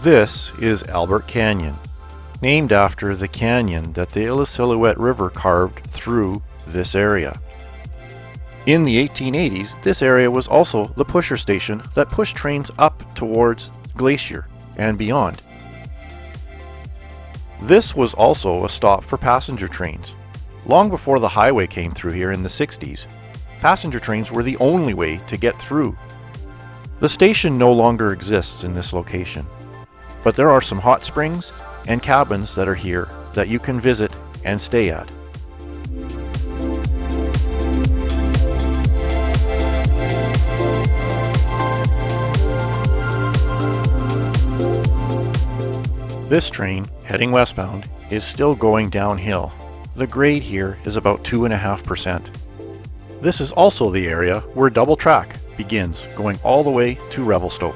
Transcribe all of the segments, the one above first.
This is Albert Canyon, named after the canyon that the Illecillewaet River carved through this area. In the 1880s, this area was also the pusher station that pushed trains up towards Glacier and beyond. This was also a stop for passenger trains. Long before the highway came through here in the 60s, passenger trains were the only way to get through. The station no longer exists in this location, but there are some hot springs and cabins that are here that you can visit and stay at. This train, heading westbound, is still going downhill. The grade here is about 2.5%. This is also the area where double track begins, going all the way to Revelstoke.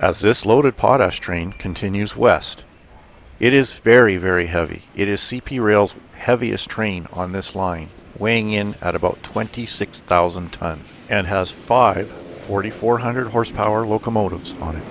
As this loaded potash train continues west, it is very, very heavy. It is CP Rail's heaviest train on this line, weighing in at about 26,000 tons, and has 5 4,400 horsepower locomotives on it.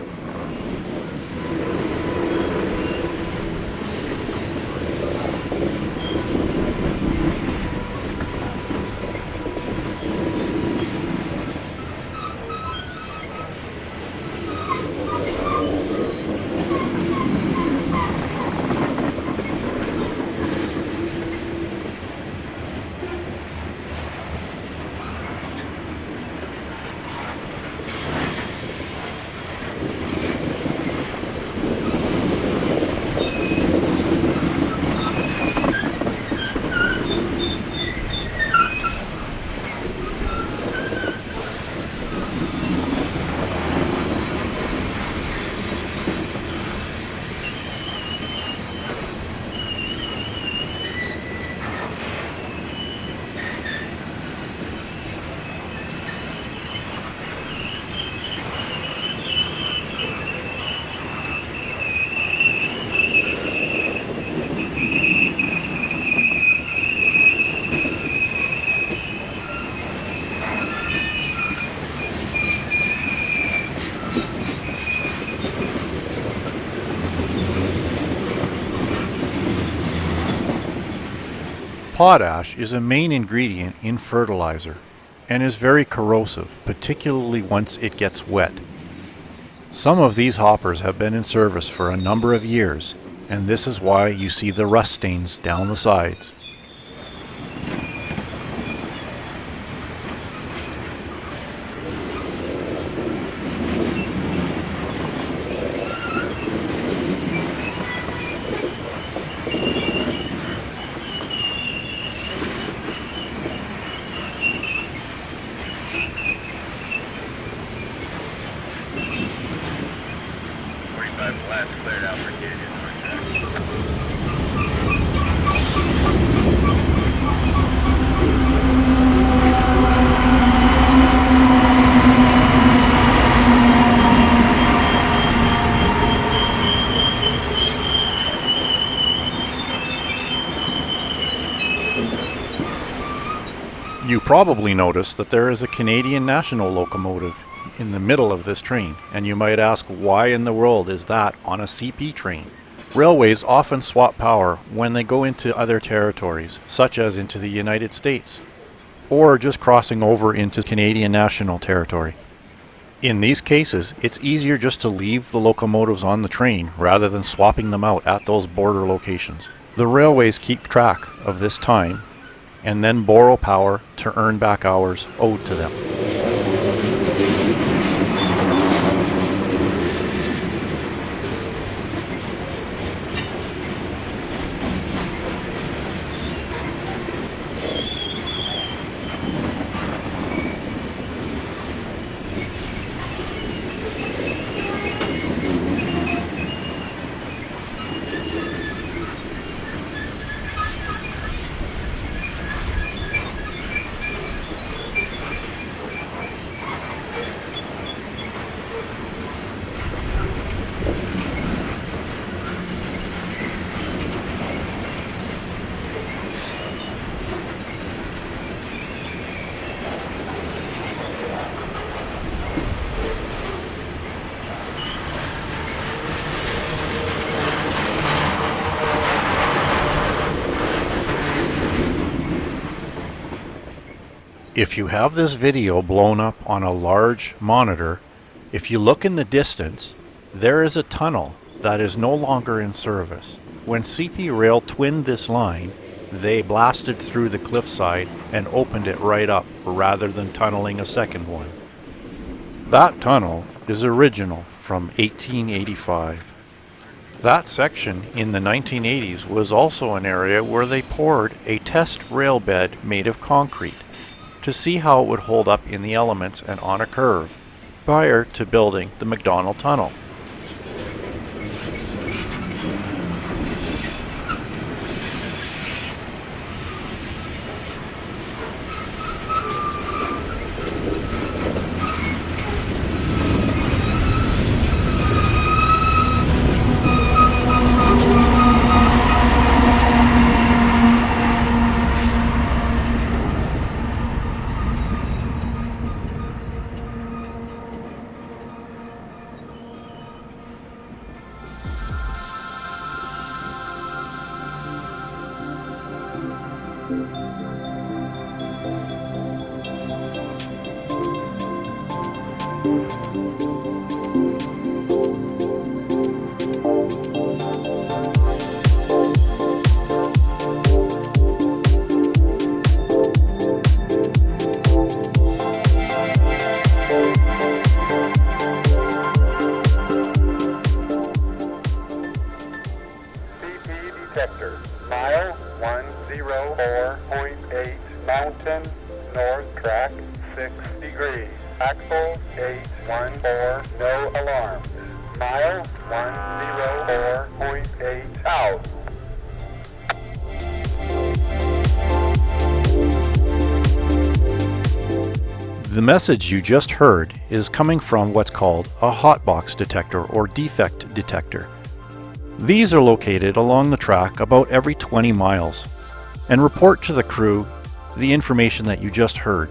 Potash is a main ingredient in fertilizer and is very corrosive, particularly once it gets wet. Some of these hoppers have been in service for a number of years, and this is why you see the rust stains down the sides. Cleared out for Canyon. You probably noticed that there is a Canadian National locomotive in the middle of this train, and you might ask, why in the world is that on a CP train? Railways often swap power when they go into other territories, such as into the United States, or just crossing over into Canadian National territory. In these cases, it's easier just to leave the locomotives on the train rather than swapping them out at those border locations. The railways keep track of this time and then borrow power to earn back hours owed to them. If you have this video blown up on a large monitor, if you look in the distance, there is a tunnel that is no longer in service. When CP Rail twinned this line, they blasted through the cliffside and opened it right up rather than tunneling a second one. That tunnel is original from 1885. That section in the 1980s was also an area where they poured a test rail bed made of concrete to see how it would hold up in the elements and on a curve, prior to building the McDonald Tunnel. Detector, mile 104.8, mountain, north track, 6 degrees, axle 814, no alarms, mile 104.8, out. The message you just heard is coming from what's called a hotbox detector or defect detector. These are located along the track about every 20 miles and report to the crew the information that you just heard.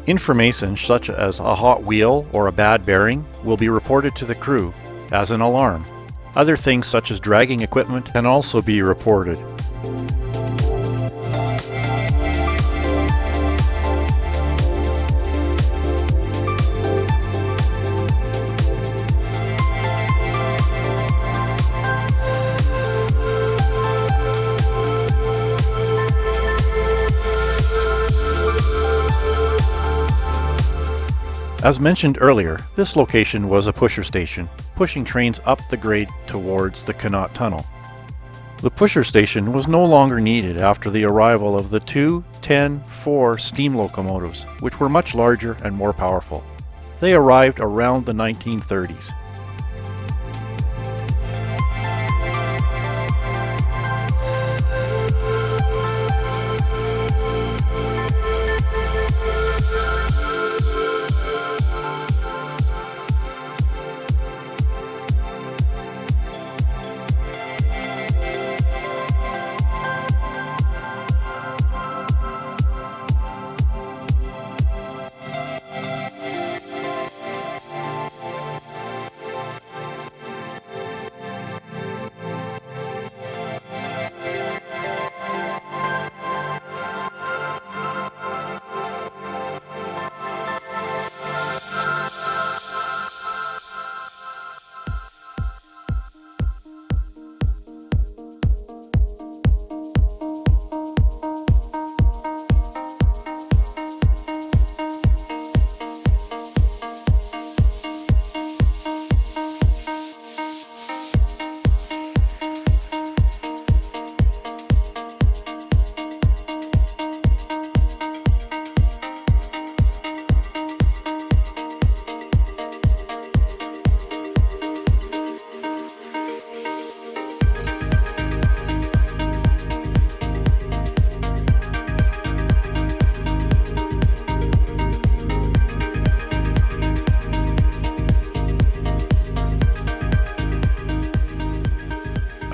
Information such as a hot wheel or a bad bearing will be reported to the crew as an alarm. Other things such as dragging equipment can also be reported. As mentioned earlier, this location was a pusher station, pushing trains up the grade towards the Connaught Tunnel. The pusher station was no longer needed after the arrival of the two 10-4 steam locomotives, which were much larger and more powerful. They arrived around the 1930s.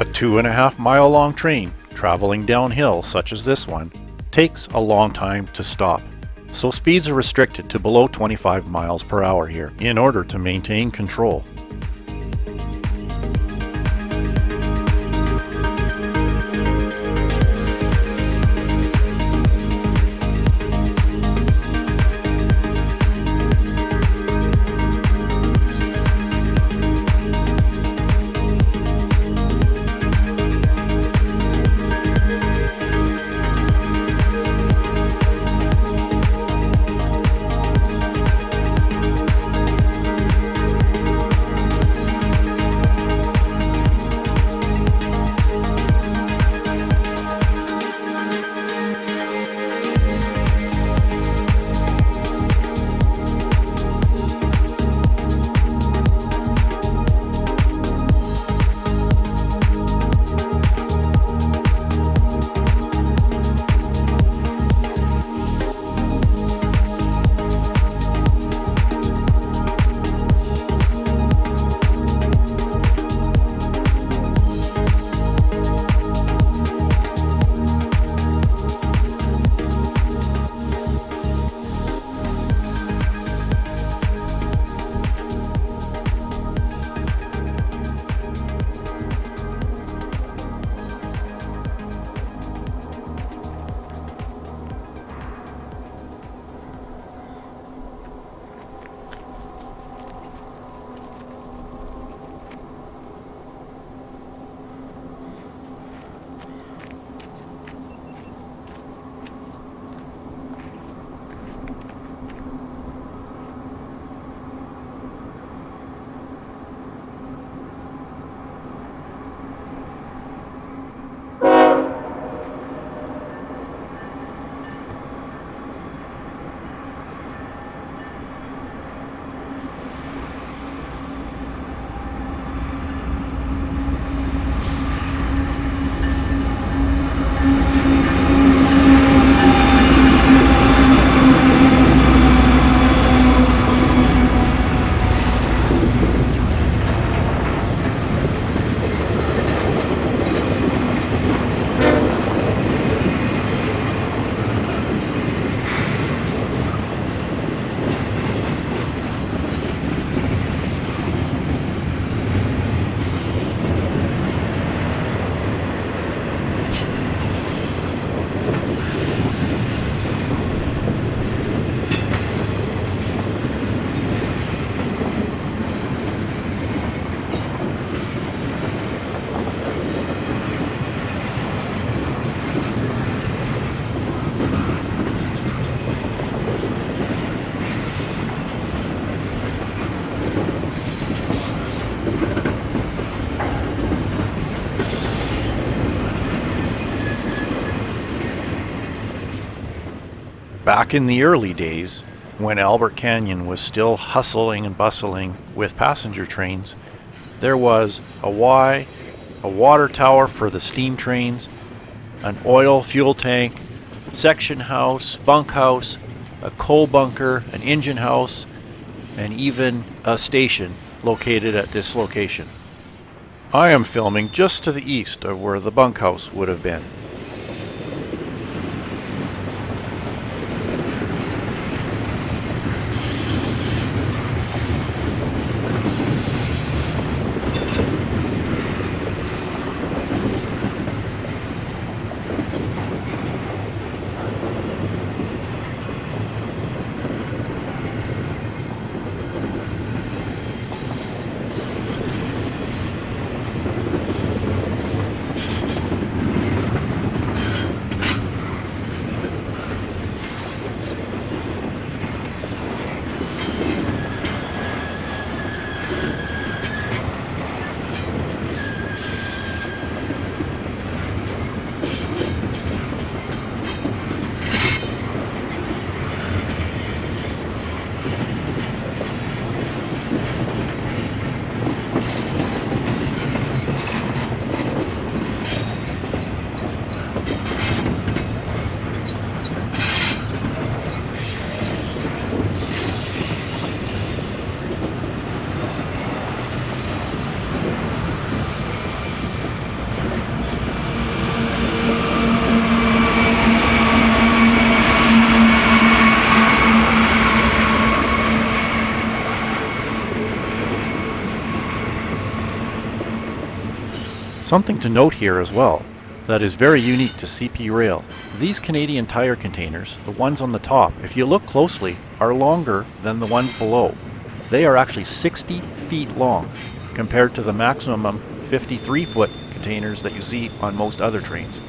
A 2.5 mile long train traveling downhill such as this one takes a long time to stop, so speeds are restricted to below 25 miles per hour here in order to maintain control. Back in the early days, when Albert Canyon was still hustling and bustling with passenger trains, there was a Y, a water tower for the steam trains, an oil fuel tank, section house, bunkhouse, a coal bunker, an engine house, and even a station located at this location. I am filming just to the east of where the bunkhouse would have been. Something to note here as well that is very unique to CP Rail. These Canadian tire containers, the ones on the top, if you look closely, are longer than the ones below. They are actually 60 feet long compared to the maximum 53-foot containers that you see on most other trains.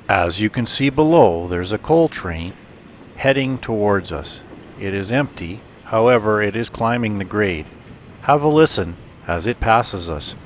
As you can see below, there's a coal train heading towards us. It is empty, however, it is climbing the grade. Have a listen as it passes us.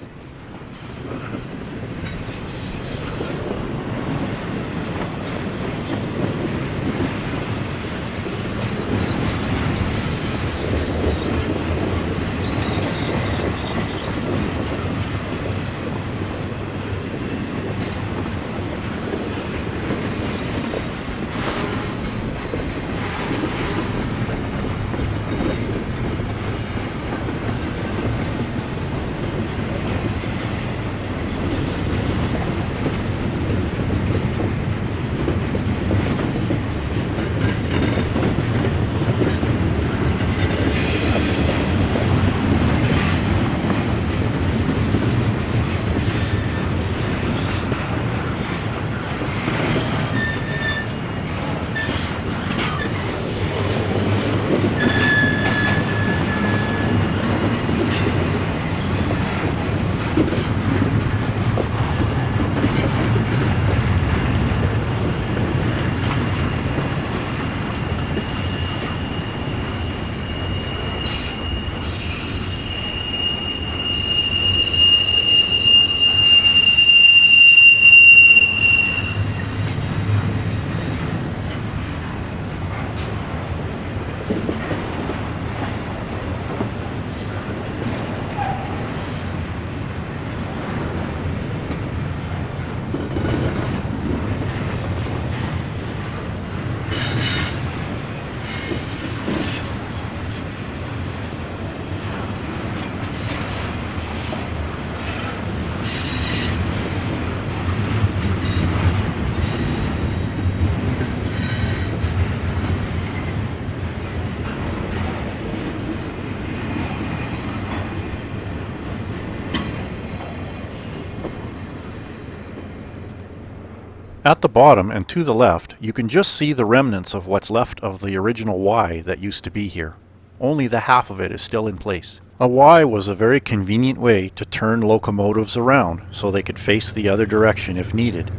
At the bottom and to the left, you can just see the remnants of what's left of the original Y that used to be here. Only the half of it is still in place. A Y was a very convenient way to turn locomotives around so they could face the other direction if needed.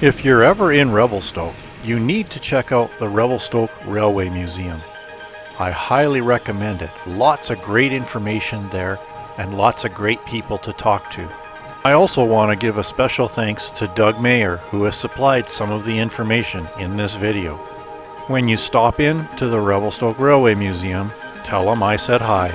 If you're ever in Revelstoke, you need to check out the Revelstoke Railway Museum. I highly recommend it. Lots of great information there and lots of great people to talk to. I also want to give a special thanks to Doug Mayer, who has supplied some of the information in this video. When you stop in to the Revelstoke Railway Museum, tell them I said hi.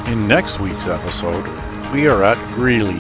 In next week's episode, we are at Greeley,